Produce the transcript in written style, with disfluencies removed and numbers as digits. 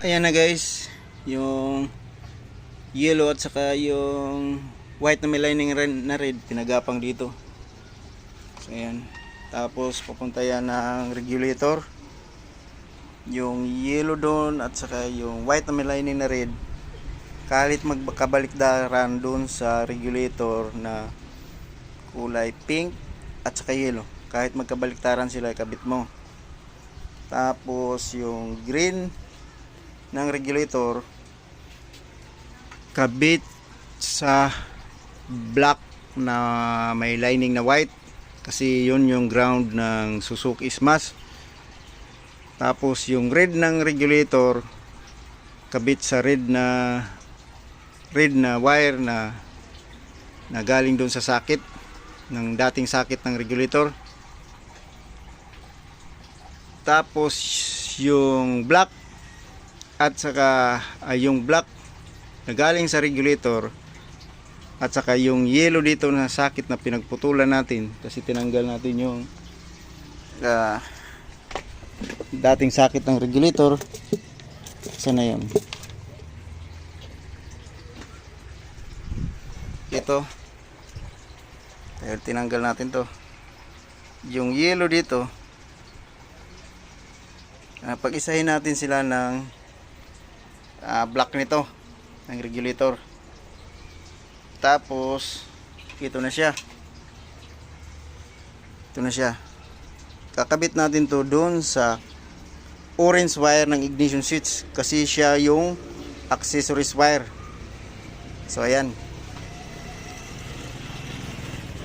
Ayan na guys, yung yellow at saka yung white na may lining na red pinagapang dito. So ayan. Tapos papunta yan ng regulator. Yung yellow doon at saka yung white na may lining na red, kahit magkabalikdaran doon sa regulator na kulay pink at saka yellow, kahit magkabaliktaran sila, ikabit mo. Tapos yung green ng regulator kabit sa black na may lining na white, kasi yun yung ground ng Suzuki Smash. Tapos yung red ng regulator kabit sa red na wire na galing doon sa socket ng dating socket ng regulator. Tapos yung black at saka yung black na galing sa regulator at saka yung yellow dito na socket na pinagputulan natin kasi tinanggal natin yung dating socket ng regulator. Sana yun, ito, tinanggal natin to, yung yellow dito. Pag-isahin natin sila ng black nito ng regulator. Tapos ito na siya, kakabit natin to doon sa orange wire ng ignition switch kasi siya yung accessories wire. So ayan,